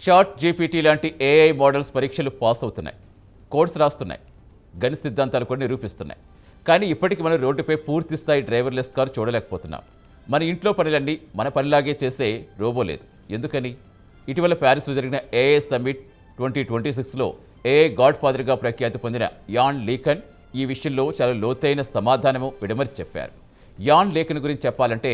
Chat GPT లాంటి AI models పరీక్షలు pass అవుతున్నాయి, కోడ్స్ రాస్తున్నాయి, గణిత సిద్ధాంతాలు కూడా నిరూపిస్తున్నాయి. కానీ ఇప్పటికీ మనం రోడ్డుపై పూర్తి స్థాయి డ్రైవర్లెస్ కారు చూడలేకపోతున్నాం. మన ఇంట్లో పనులన్నీ మన పనిలాగే చేసే రోబో లేదు. ఎందుకని? ఇటీవల ప్యారిస్లో జరిగిన ఏఐ సమ్మిట్ 2026లో ఏఐ గాడ్ ఫాదర్గా ప్రఖ్యాతి పొందిన యాన్ లీకన్ ఈ విషయంలో చాలా లోతైన సమాధానము విడమర్చి చెప్పారు. యాన్ లీకన్ గురించి చెప్పాలంటే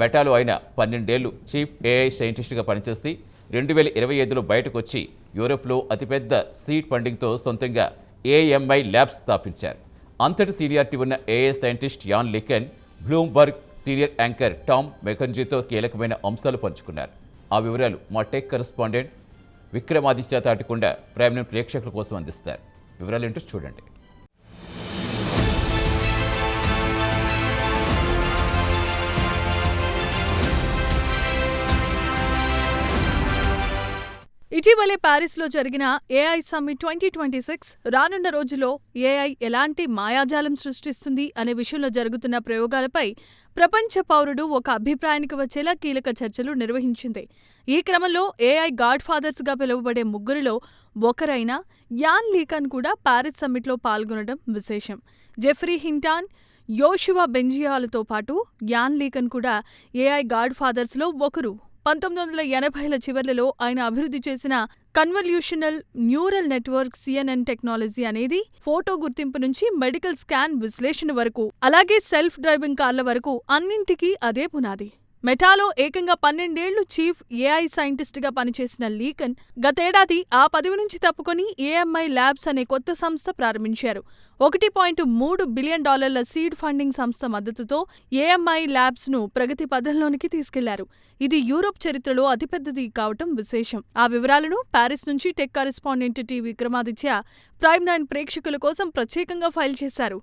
మెటాలో ఆయన 12 ఏళ్లు చీఫ్ ఏఐ సైంటిస్ట్గా పనిచేసి 2025లో బయటకు వచ్చి యూరోప్లో అతిపెద్ద సీడ్ ఫండింగ్తో సొంతంగా ఏఎంఐ ల్యాబ్స్ స్థాపించారు. అంతటి సీనియారిటీ ఉన్న AI scientist Yann LeCun Bloomberg senior anchor Tom మెకన్జీతో కీలకమైన అంశాలు పంచుకున్నారు. ఆ వివరాలు మా tech correspondent Vikramaditya Tatikonda prime ప్రేక్షకుల కోసం అందిస్తారు. వివరాలు ఏంటో చూడండి. ఇటీవలే ప్యారిస్లో జరిగిన ఏఐ సమ్మిట్ 2026 రానున్న రోజుల్లో ఏఐ ఎలాంటి మాయాజాలం సృష్టిస్తుంది అనే విషయంలో జరుగుతున్న ప్రయోగాలపై ప్రపంచ పౌరుడు ఒక అభిప్రాయానికి వచ్చేలా కీలక చర్చలు నిర్వహించింది. ఈ క్రమంలో ఏఐ గాడ్ ఫాదర్స్గా పిలువబడే ముగ్గురిలో ఒకరైన యాన్ లీకన్ కూడా ప్యారిస్ సమ్మిట్లో పాల్గొనడం విశేషం. జెఫ్రీ హింటాన్, యోషువా బెంజియాలతో పాటు యాన్ లీకన్ కూడా ఏఐ గాడ్ ఫాదర్స్లో ఒకరు. 1980ల చివర్లలో ఆయన అభివృద్ధి చేసిన convolutional neural network CNN technology అనేది ఫోటో గుర్తింపు నుంచి మెడికల్ స్కాన్ విశ్లేషణ వరకు, అలాగే సెల్ఫ్ డ్రైవింగ్ కార్ల వరకు అన్నింటికీ అదే పునాది. మెటాలో ఏకంగా 12 ఏళ్లు చీఫ్ ఏఐ సైంటిస్ట్గా పనిచేసిన లీకన్ గతేడాది ఆ పదవి నుంచి తప్పుకొని ఏఎంఐ ల్యాబ్స్ అనే కొత్త సంస్థ ప్రారంభించారు. $1.3 బిలియన్ సీడ్ ఫండింగ్ సంస్థ మద్దతుతో ఏఎంఐ ల్యాబ్స్ను ప్రగతి పథంలోనికి తీసుకెళ్లారు. ఇది యూరోప్ చరిత్రలో అతిపెద్దది కావటం విశేషం. ఆ వివరాలను ప్యారిస్ నుంచి టెక్ కరెస్పాండెంట్ విక్రమాదిత్య ప్రైమ్ 9 ప్రేక్షకుల కోసం ప్రత్యేకంగా ఫైల్ చేశారు.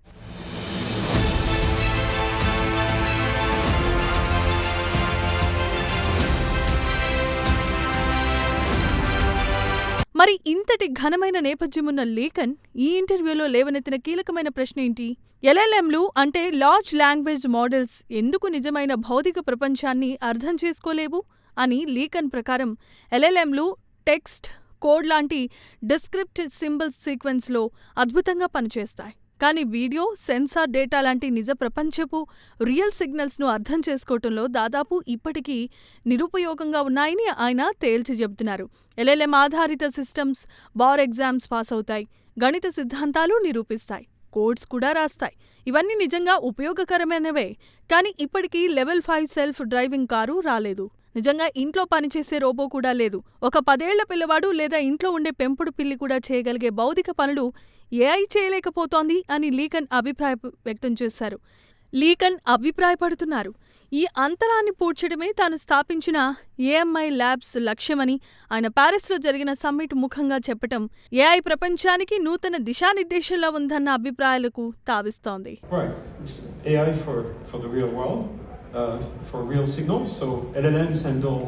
మరి ఇంతటి ఘనమైన నేపథ్యమున్న లీకన్ ఈ ఇంటర్వ్యూలో లేవనెత్తిన కీలకమైన ప్రశ్న ఏంటి? LLMలు అంటే లార్జ్ లాంగ్వేజ్ మోడల్స్ ఎందుకు నిజమైన భౌతిక ప్రపంచాన్ని అర్థం చేసుకోలేవు అని లీకన్ ప్రకారం LLMలు టెక్స్ట్, కోడ్ లాంటి డిస్క్రిప్టివ్ సింబల్స్ సీక్వెన్స్లో అద్భుతంగా పనిచేస్తాయి. కానీ వీడియో, సెన్సార్ డేటా లాంటి నిజ ప్రపంచపు రియల్ సిగ్నల్స్ను అర్థం చేసుకోవటంలో దాదాపు ఇప్పటికీ నిరుపయోగంగా ఉన్నాయని ఆయన తేల్చి చెబుతున్నారు. LLM ఆధారిత సిస్టమ్స్ బార్ ఎగ్జామ్స్ పాస్ అవుతాయి, గణిత సిద్ధాంతాలు నిరూపిస్తాయి, కోడ్స్ కూడా రాస్తాయి. ఇవన్నీ నిజంగా ఉపయోగకరమైనవే. కానీ ఇప్పటికీ లెవెల్ 5 సెల్ఫ్ డ్రైవింగ్ కారు రాలేదు. నిజంగా ఇంట్లో పనిచేసే రోబో కూడా లేదు. ఒక 10 ఏళ్ల పిల్లవాడు లేదా ఇంట్లో ఉండే పెంపుడు పిల్లి కూడా చేయగలిగే భౌతిక పనులు ఏఐ చేయలేకపోతోంది అని లీకన్ అభిప్రాయం వ్యక్తం చేశారు. లీకన్ అభిప్రాయపడుతున్నారు, ఈ అంతరాన్ని పూడ్చడమే తాను స్థాపించిన ఏఎంఐ ల్యాబ్స్ లక్ష్యమని ఆయన ప్యారిస్లో జరిగిన సమ్మిట్ ముఖంగా చెప్పటం ఏఐ ప్రపంచానికి నూతన దిశానిర్దేశంలా ఉందన్న అభిప్రాయాలకు తావిస్తోంది. For real signals, so LLMs handle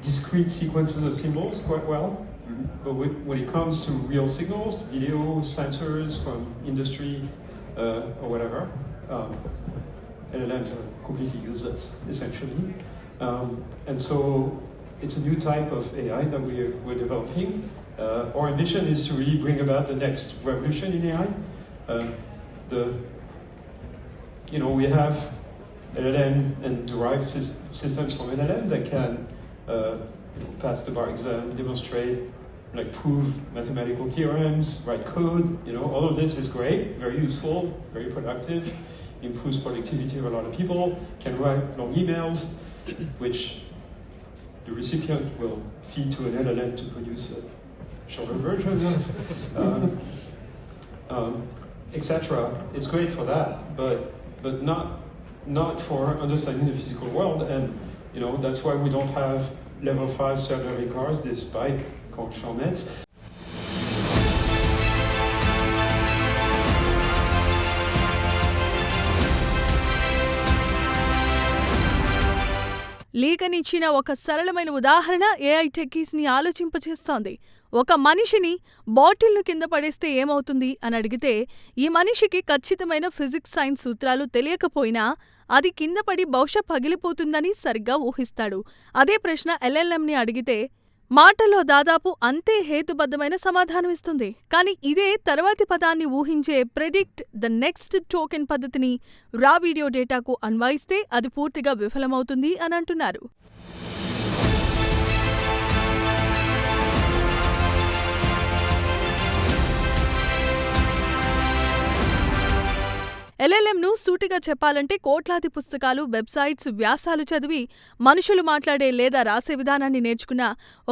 discrete sequences of symbols quite well. But when it comes to real signals, video, sensors from industry or whatever, LLMs are completely useless, essentially. And so it's a new type of AI that we're developing. Our ambition is to really bring about the next revolution in AI. We have LLM and derived systems from LLM that can pass the bar exam, demonstrate, prove mathematical theorems, write code. All of this is great, very useful, very productive, improves productivity of a lot of people, can write long emails, which the recipient will feed to an LLM to produce a shorter version of, etc. It's great for that, but not for understanding the physical world, and that's why we don't have level 5 self-driving cars, this bike called Charmette. లీకన్ ఇచ్చిన ఒక సరళమైన ఉదాహరణ AI టెక్కీస్ని ఆలోచింపచేస్తోంది. ఒక మనిషిని బాటిల్ను కింద పడేస్తే ఏమవుతుంది అని అడిగితే ఈ మనిషికి ఖచ్చితమైన ఫిజిక్స్ సైన్స్ సూత్రాలు తెలియకపోయినా అది కింద పడి బహుశా పగిలిపోతుందని సరిగ్గా ఊహిస్తాడు. అదే ప్రశ్న LLMని అడిగితే మాటల్లో దాదాపు అంతే హేతుబద్ధమైన సమాధానమిస్తుంది. కానీ ఇదే తర్వాతి పదాన్ని ఊహించే ప్రెడిక్ట్ ద నెక్స్ట్ టోకెన్ పద్ధతిని రా వీడియో డేటాకు అన్వయిస్తే అది పూర్తిగా విఫలమవుతుంది అని అంటున్నారు. ఎల్ఎల్ఎంను సూటిగా చెప్పాలంటే కోట్లాది పుస్తకాలు, వెబ్సైట్స్, వ్యాసాలు చదివి మనుషులు మాట్లాడే లేదా రాసే విధానాన్ని నేర్చుకున్న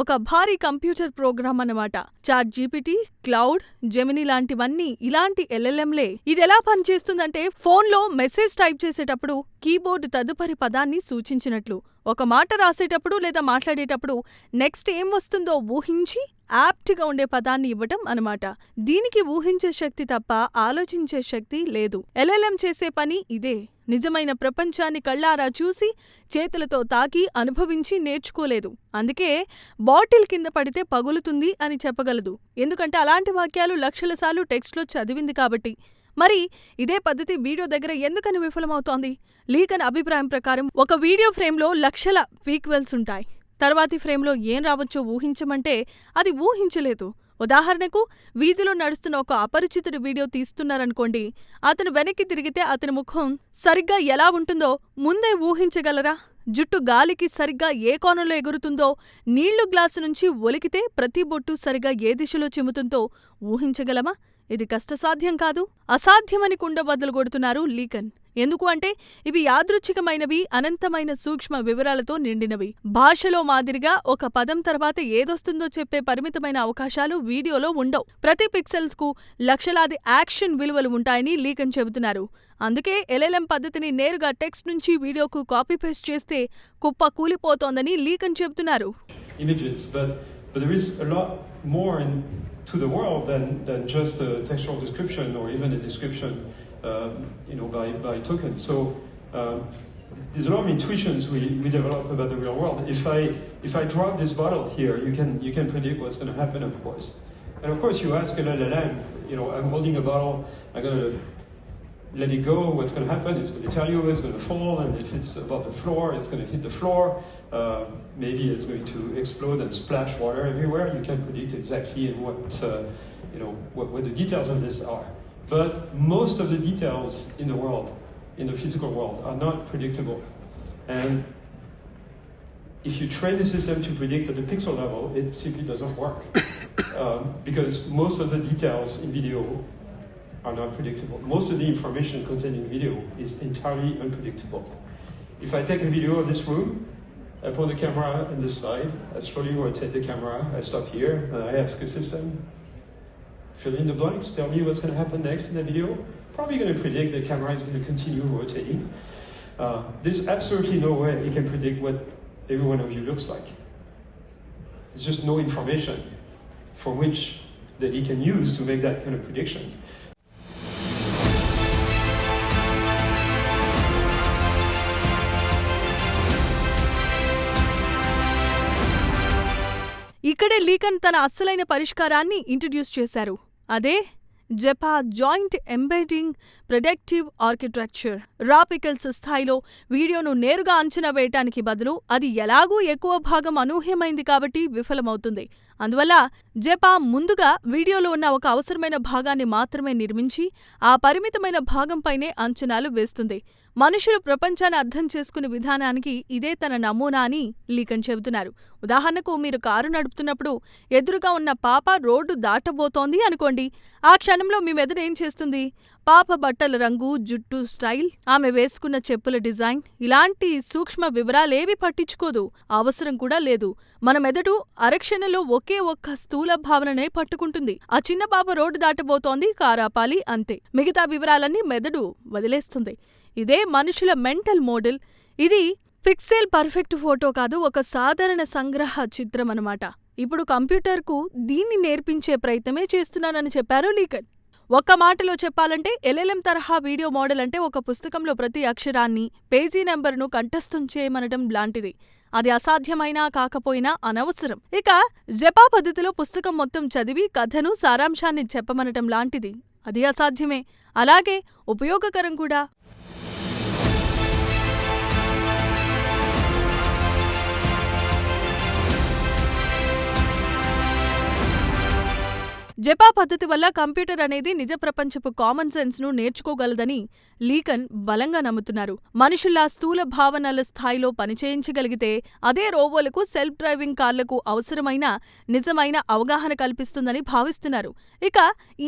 ఒక భారీ కంప్యూటర్ ప్రోగ్రామ్ అన్నమాట. చాట్ జీపీటీ, క్లౌడ్, జెమిని లాంటివన్నీ ఇలాంటి ఎల్ఎల్ఎంలే. ఇదెలా పనిచేస్తుందంటే ఫోన్లో మెసేజ్ టైప్ చేసేటప్పుడు కీబోర్డు తదుపరి పదాన్ని సూచించినట్లు, ఒక మాట రాసేటప్పుడు లేదా మాట్లాడేటప్పుడు నెక్స్ట్ ఏం వస్తుందో ఊహించి యాప్ట్గా ఉండే పదాన్ని ఇవ్వటం అన్నమాట. దీనికి ఊహించే శక్తి తప్ప ఆలోచించే శక్తి లేదు. ఎల్ఎల్ఎం చేసే పని ఇదే. నిజమైన ప్రపంచాన్ని కళ్ళారా చూసి, చేతులతో తాకి, అనుభవించి నేర్చుకోలేదు. అందుకే బాటిల్ కింద పడితే పగులుతుంది అని చెప్పగలదు. ఎందుకంటే అలాంటి వాక్యాలు లక్షల సార్లు టెక్స్ట్లో చదివింది కాబట్టి. మరి ఇదే పద్ధతి వీడియో దగ్గర ఎందుకని విఫలమవుతోంది? లీకన్ అభిప్రాయం ప్రకారం ఒక వీడియో ఫ్రేమ్లో లక్షల పీక్వెల్స్ ఉంటాయి. తర్వాతి ఫ్రేమ్లో ఏం రావచ్చో ఊహించమంటే అది ఊహించలేదు. ఉదాహరణకు వీధిలో నడుస్తున్న ఒక అపరిచితుడి వీడియో తీస్తున్నారనుకోండి. అతను వెనక్కి తిరిగితే అతని ముఖం సరిగ్గా ఎలా ఉంటుందో ముందే ఊహించగలరా? జుట్టు గాలికి సరిగ్గా ఏ కోణంలో ఎగురుతుందో, నీళ్లు గ్లాసు నుంచి ఒలికితే ప్రతి బొట్టు సరిగ్గా ఏ దిశలో చిమ్ముతుందో ఊహించగలమా? ఇది కష్టసాధ్యం కాదు. అసాధ్యమని కుండ బద్దలు కొడుతున్నారు లీకన్. ఎందుకు అంటే ఇవి యాదృచ్ఛికమైనవి, అనంతమైన సూక్ష్మ వివరాలతో నిండినవి. భాషలో మాదిరిగా ఒక పదం తర్వాత ఏదొస్తుందో చెప్పే పరిమితమైన అవకాశాలు వీడియోలో ఉండవు. ప్రతి పిక్సెల్స్ కు లక్షలాది యాక్షన్ విలువలు ఉంటాయని లీకన్ చెబుతున్నారు. అందుకే ఎల్ఎల్ఎం పద్ధతిని నేరుగా టెక్స్ట్ నుంచి వీడియోకు కాపీ పేస్ట్ చేస్తే కుప్ప కూలిపోతోందని లీకన్ చెబుతున్నారు. But there is a lot more to the world than just a textual description or even a description, by tokens. So there's a lot of intuitions we develop about the real world. If I drop this bottle here, you can predict what's going to happen, of course. And of course, you ask an LLM, I'm holding a bottle, I'm going to let it go, what's going to happen? It's going to tell you it's going to fall, and if it's above the floor, it's going to hit the floor. Maybe it's going to explode and splash water everywhere. You can predict exactly what the details of this are. But most of the details in the world, in the physical world, are not predictable. And if you train the system to predict at the pixel level, it simply doesn't work. Because most of the details in video are not predictable. Most of the information contained in video is entirely unpredictable. If I take a video of this room, I put the camera on this side, I slowly rotate the camera, I stop here, and I ask the system, fill in the blanks, tell me what's going to happen next in the video. Probably going to predict the camera is going to continue rotating. There's absolutely no way it can predict what every one of you looks like. There's just no information for which that it can use to make that kind of prediction. ఇక్కడే లీకన్ తన అస్సలైన పరిష్కారాన్ని introduce చేశారు. అదే జెపా joint embedding predictive architecture. రా pixels స్థాయిలో వీడియోను నేరుగా అంచనా వేయటానికి బదులు అది ఎలాగూ ఎక్కువ భాగం అనూహ్యమైంది కాబట్టి విఫలమవుతుంది. అందువల్ల జెపా ముందుగా వీడియోలో ఉన్న ఒక అవసరమైన భాగాన్ని మాత్రమే నిర్మించి ఆ పరిమితమైన భాగంపైనే అంచనాలు వేస్తుంది. మనుషులు ప్రపంచాన్ని అర్థం చేసుకునే విధానానికి ఇదే తన నమూనా అని లీకన్ చెబుతున్నారు. ఉదాహరణకు మీరు కారు నడుపుతున్నప్పుడు ఎదురుగా ఉన్న పాప రోడ్డు దాటబోతోంది అనుకోండి. ఆ క్షణంలో మీ మెదడు ఏం చేస్తుంది? పాప బట్టల రంగు, జుట్టు స్టైల్, ఆమె వేసుకున్న చెప్పుల డిజైన్ ఇలాంటి సూక్ష్మ వివరాలేవి పట్టించుకోదు. అవసరం కూడా లేదు. మన మెదడు అరక్షణలో ఒకే ఒక్క స్థూల భావననే పట్టుకుంటుంది. ఆ చిన్న పాప రోడ్డు దాటబోతోంది, కారాపాలి, అంతే. మిగతా వివరాలన్నీ మెదడు వదిలేస్తుంది. ఇదే మనుషుల మెంటల్ మోడల్. ఇది పిక్సెల్ పర్ఫెక్ట్ ఫోటో కాదు, ఒక సాధారణ సంగ్రహ చిత్రం అన్నమాట. ఇప్పుడు కంప్యూటర్కు దీన్ని నేర్పించే ప్రయత్నమే చేస్తున్నానని చెప్పారు లీకన్. ఒక్క మాటలో చెప్పాలంటే ఎల్ఎల్ఎం తరహా వీడియో మోడల్ అంటే ఒక పుస్తకంలో ప్రతి అక్షరాన్ని, పేజీ నెంబరును కంఠస్థం చేయమనడం లాంటిది. అది అసాధ్యమైనా కాకపోయినా అనవసరం. ఇక జెపా పద్ధతిలో పుస్తకం మొత్తం చదివి కథను, సారాంశాన్ని చెప్పమనటం లాంటిది. అది అసాధ్యమే, అలాగే ఉపయోగకరం కూడా. జెపా పద్ధతి వల్ల కంప్యూటర్ అనేది నిజ ప్రపంచపు కామన్ సెన్స్ ను నేర్చుకోగలదని లీకన్ బలంగా నమ్ముతున్నారు. మనుషుల్లా స్థూల భావనల స్థాయిలో పనిచేయించగలిగితే అదే రోబోలకు సెల్ఫ్ డ్రైవింగ్ కార్లకు అవసరమైన నిజమైన అవగాహన కల్పిస్తుందని భావిస్తున్నారు. ఇక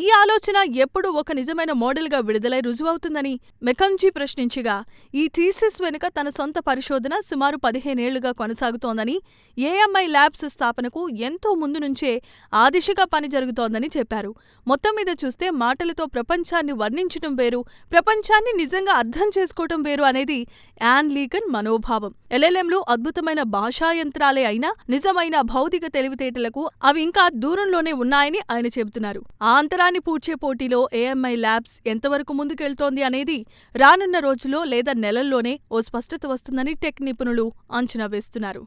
ఈ ఆలోచన ఎప్పుడు ఒక నిజమైన మోడల్గా విడుదలై రుజువవుతుందని మెకంజీ ప్రశ్నించగా, ఈ థీసిస్ వెనుక తన సొంత పరిశోధన సుమారు 15 ఏళ్లుగా కొనసాగుతోందని, ఏఎంఐ ల్యాబ్స్ స్థాపనకు ఎంతో ముందు నుంచే ఆ దిశగా పని జరుగుతోందని చెప్పారు. మొత్తం మీద చూస్తే మాటలతో ప్రపంచాన్ని వర్ణించటం వేరు, ప్రపంచాన్ని నిజంగా అర్థం చేసుకోవటం వేరు అనేది యాన్ లీకన్ మనోభావం. ఎల్ఎల్ఎంలు అద్భుతమైన భాషా యంత్రాలే అయినా నిజమైన భౌతిక తెలివితేటలకు అవి ఇంకా దూరంలోనే ఉన్నాయని ఆయన చెబుతున్నారు. ఆ అంతరాన్ని పూడ్చే పోటీలో ఏఎంఐ ల్యాబ్స్ ఎంతవరకు ముందుకెళ్తోంది అనేది రానున్న రోజుల్లో లేదా నెలల్లోనే ఓ స్పష్టత వస్తుందని టెక్ నిపుణులు అంచనా వేస్తున్నారు.